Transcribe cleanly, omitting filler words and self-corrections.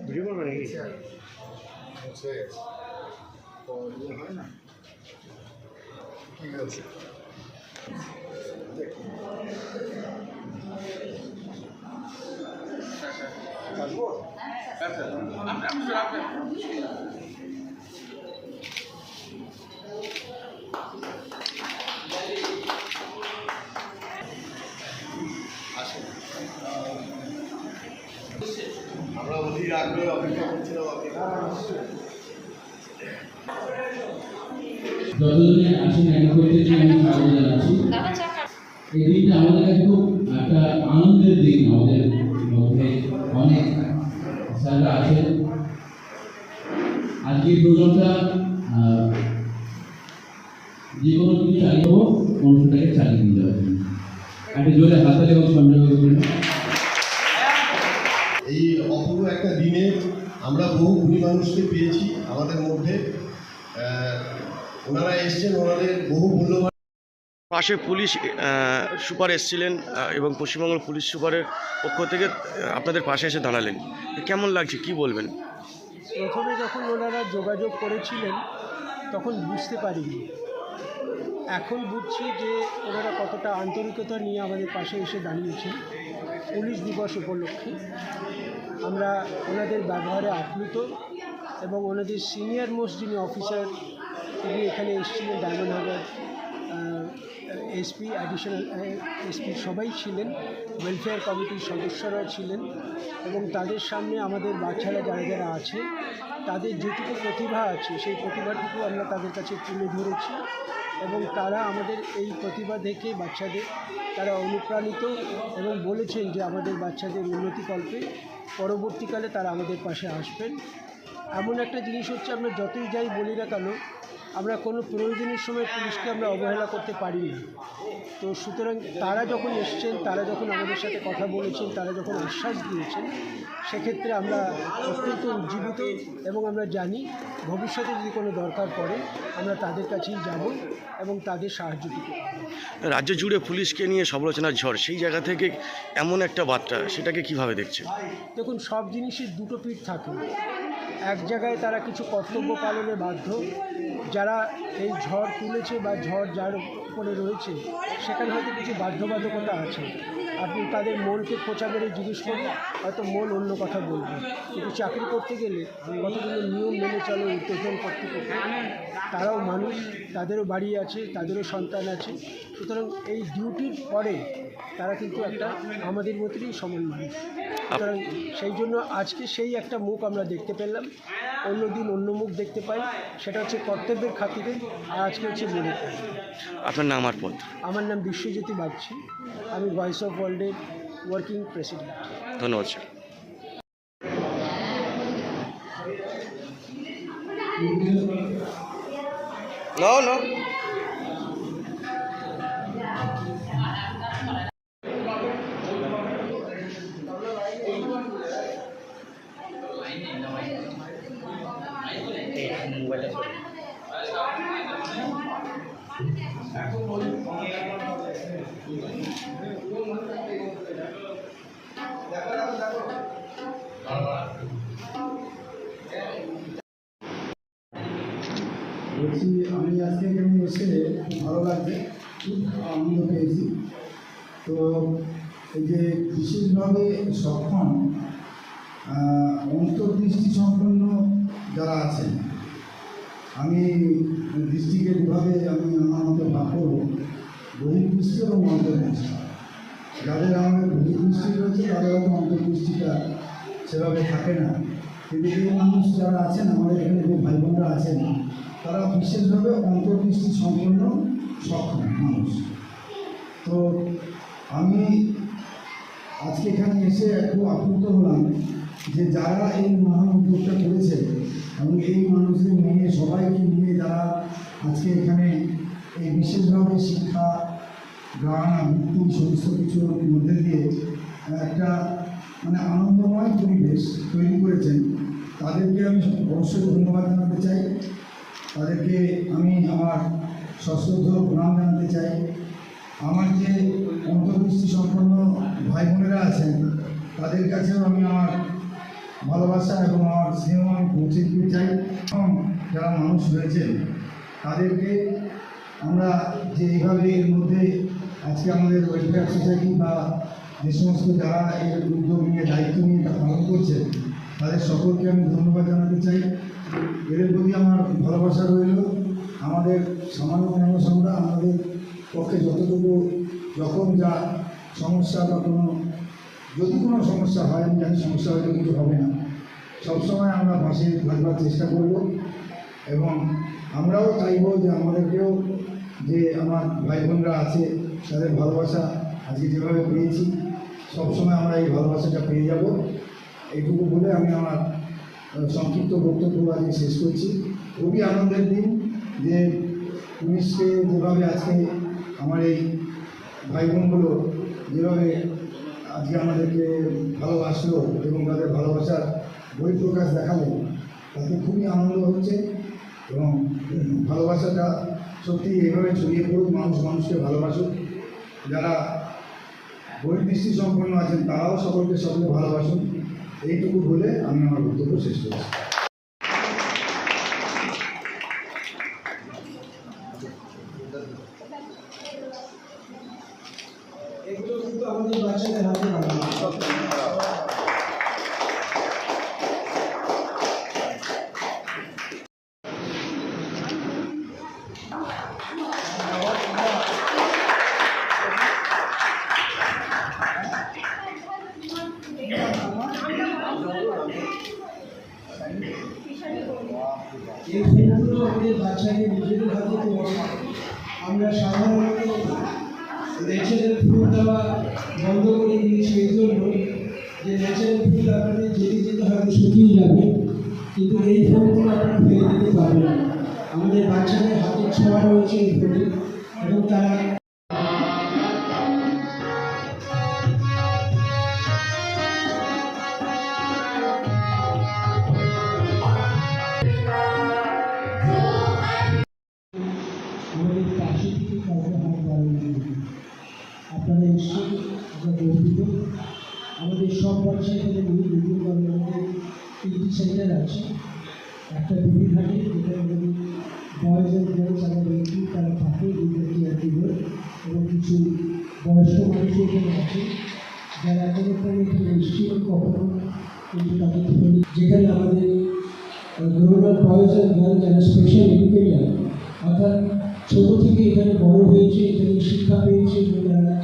Video করবে নাকি? হয় না ঠিক আছে। আমরা অধীর আগ্রহে অপেক্ষা করছিলাম। যতজনে আসেন এক করতে আমি স্বাগত জানাচ্ছি। এই দিনটা আমাদের কাছে খুব একটা আনন্দের দিন। আমাদের মধ্যে অনেক স্যাররা আছেন। আজকে প্রোগ্রামটা যে কোনো কিছু চালিয়ে হোক অনুষ্ঠানটাকে চালিয়ে নিতে হবে। একটা জোরে হাতালে এবং সঞ্জয় করবেন। এই অপূর্ব একটা দিনে আমরা বহু গুণী মানুষকে পেয়েছি আমাদের মধ্যে। ওনারা এসছেন, ওনাদের বহু মূল্যবান। পাশে পুলিশ সুপার এসেছিলেন এবং পশ্চিমবঙ্গ পুলিশ সুপারের পক্ষ থেকে আপনাদের পাশে এসে দাঁড়ালেন, কেমন লাগছে কি বলবেন? প্রথমে যখন ওনারা যোগাযোগ করেছিলেন তখন বুঝতে পারিনি, এখন বুঝছি যে ওনারা কতটা আন্তরিকতা নিয়ে আমাদের পাশে এসে দাঁড়িয়েছেন। পুলিশ দিবস উপলক্ষে আমরা ওনাদের ব্যবহারে আপ্লুত এবং ওনাদের সিনিয়র মোস্ট যিনি অফিসার তিনি এখানে এসেছিলেন, diamond Harbour SP, additional SP সবাই ছিলেন, ওয়েলফেয়ার কমিটির সদস্যরা ছিলেন এবং তাদের সামনে আমাদের বাচ্চারা যারা যারা আছে তাদের যেটুকু প্রতিভা আছে সেই প্রতিভাটুকু আমরা তাদের কাছে তুলে ধরেছি এবং তারা আমাদের এই প্রতিভা দেখে বাচ্চাদের তারা অনুপ্রাণিত এবং বলেছেন যে আমাদের বাচ্চাদের উন্নতিকল্পে পরবর্তীকালে তারা আমাদের পাশে আসবেন। এমন একটা জিনিস হচ্ছে, আমরা যতই যাই বলি না কেন আমরা কোনো প্রয়োজনের সময় পুলিশকে আমরা অবহেলা করতে পারি না। তো সুতরাং তারা যখন এসছেন, তারা যখন আমাদের সাথে কথা বলেছেন, তারা যখন আশ্বাস দিয়েছেন, সেক্ষেত্রে আমরা অত্যন্ত উজ্জীবিত এবং আমরা জানি ভবিষ্যতে যদি কোনো দরকার পড়ে আমরা তাদের কাছেই যাব এবং তাদের সাহায্য করব। রাজ্য জুড়ে পুলিশকে নিয়ে সমালোচনার ঝড়, সেই জায়গা থেকে এমন একটা বার্তা, সেটাকে কিভাবে দেখছেন? দেখুন, সব জিনিসের দুটো পিঠ থাকে। এক জায়গায় তারা কিছু কর্তব্য পালনে বাধ্য, যারা এই ঝড় তুলেছে বা ঝড় যার উপরে রয়েছে সেখানে হয়তো কিছু বাধ্যবাধকতা আছে। আপনি তাদের মনকে খোঁচা মেরে জিজ্ঞেস করুন, হয়তো মন অন্য কথা বলবে। কিন্তু চাকরি করতে গেলে কতগুলো নিয়ম মেনে চলে উদ্বোধন কর্তৃপক্ষ। তারাও মানুষ, তাদেরও বাড়ি আছে, তাদেরও সন্তান আছে। সুতরাং এই ডিউটির পরে তারা কিন্তু একটা আমাদের মতোই সমান মানুষ। সুতরাং সেই জন্য আজকে সেই একটা মুখ আমরা দেখতে পেলাম, অন্য দিন অন্য মুখ দেখতে পাই, সেটা হচ্ছে কর্তব্যের খাতিরে, আর আজকে হচ্ছে মনে। আপনার নাম আর পদ? আমার নাম বিশ্বজ্যোতি বাগচি, আমি ভয়েস অফ ওয়ার্ল্ডের ওয়ার্কিং প্রেসিডেন্ট। ধন্যবাদ স্যার। No. বলছি, আমি আজকে এখানে এসে ভালো লাগছে, খুব আনন্দ পেয়েছি। তো এই যে বিশেষভাবে সক্ষম অন্তর্দৃষ্টি সম্পন্ন যারা আছেন, আমি দৃষ্টিকে দুভাবে আমি আমার মতো ভাগ করব, বহির্দৃষ্টি এবং অন্তর্দৃষ্টি। যাদের আমাদের বহির্দৃষ্টি রয়েছে তাদের হয়তো অন্তর্দৃষ্টিটা সেভাবে থাকে না, কিন্তু এই মানুষ যারা আছেন আমাদের এখানে যে ভাই বোনরা আছেন তারা বিশেষভাবে অন্তর্দৃষ্টি সম্পন্ন সক্ষম মানুষ। তো আমি আজকে এখানে এসে খুব আপ্লুত হলাম যে যারা এই মহান উদ্যোগটা করেছে এবং এই মানুষদের নিয়ে সবাইকে নিয়ে যারা আজকে এখানে এই বিশেষভাবে শিক্ষা গান আবৃত্তি সমস্ত কিছুর মধ্যে দিয়ে একটা মানে আনন্দময় পরিবেশ তৈরি করেছেন। তাদেরকে আমি অবশ্যই ধন্যবাদ জানাতে চাই। তাদেরকে আমি আমার সশ্রদ্ধ প্রণাম জানাতে চাই। আমার যে অন্তর্দৃষ্টি সম্পন্ন ভাই বোনেরা আছেন তাদের কাছেও আমি আমার ভালোবাসা এবং আমার স্নেহ আমি পৌঁছে দিতে চাই। এবং যারা মানুষ রয়েছেন তাদেরকে আমরা যে এইভাবে এর মধ্যে আজকে আমাদের ওয়েলফেয়ার সোসাইটি বা যে সমস্ত যারা এর উদ্যোগ নিয়ে দায়িত্ব নিয়ে এটা পালন করছেন তাদের সকলকে আমি ধন্যবাদ জানাতে চাই। এদের প্রতি আমার ভালোবাসা রইল। আমাদের সামান্য মানুষ আমরা আমাদের পক্ষে যতটুকু যখন যা সমস্যা বা যদি কোনো সমস্যা হয়, আমি জানি সমস্যা হয়তো কিছু হবে না, সবসময় আমরা পাশে থাকবার চেষ্টা করব। এবং আমরাও চাইব যে আমাদেরকেও যে আমার ভাই বোনরা আছে তাদের ভালোবাসা আজকে যেভাবে পেয়েছি সবসময় আমরা এই ভালোবাসাটা পেয়ে যাব। এইটুকু বলে আমি আমার সংক্ষিপ্ত বক্তব্য আজকে শেষ করছি। খুবই আনন্দের দিন যে পুলিশকে যেভাবে আজকে আমার এই ভাই বোনগুলো যেভাবে আজকে আমাদেরকে ভালোবাসলো এবং তাদের ভালোবাসার বহিঃপ্রকাশ দেখালেন, তাতে খুবই আনন্দ হচ্ছে। এবং ভালোবাসাটা সত্যি এইভাবে ছড়িয়ে পড়ুক, মানুষ মানুষকে ভালোবাসুক। যারা বহির্দৃষ্টি সম্পন্ন আছেন তারাও সকলকে সকলে ভালোবাসুন। এইটুকু বলে আমি আমার বক্তব্য শেষ করছি। এগুলো কিন্তু আমাদের বাচ্চাদের হাতে এই ফুলগুলো আমাদের বাচ্চাকে নিজেদের হাতে তৈরি। আমরা সাধারণত ন্যাচারাল ফুল দেওয়া বন্ধ করে দিয়েছি এই জন্য যে ন্যাচারাল ফুল আপনাদের যেতে যেতে হয়তো শুকিয়ে যাবে, কিন্তু এই ফুলগুলো আপনারা ফেলে দিতে পারবেন না। আমাদের বাচ্চাদের হাতে ছোঁয়া রয়েছে এই ফুলে এবং তারা আমাদের পাশে থেকে কাউকে হাত বাড়ানো। আপনারা নিশ্চয়ই আমরা গর্বিত। আমাদের সব বাচ্চায় বিভিন্ন আমাদের 3টি সেন্টার আছে। একটা বিবিঘাটে যেটা আমাদের বয়েজ অ্যান্ড গার্লস আমাদের একটু তারা থাকে এবং কিছু বয়স্ক মানুষ এখানে আছে যারা কোনো ক্রমে এখানে নিশ্চিত কখনো কিন্তু তাদের যেখানে আমাদের গ্লোবাল বয়েজ অ্যান্ড গার্লস যারা স্পেশাল এডুকেটার অর্থাৎ ছোটো থেকে এখানে বড় হয়েছে, এখানে শিক্ষা পেয়েছে এবং তারা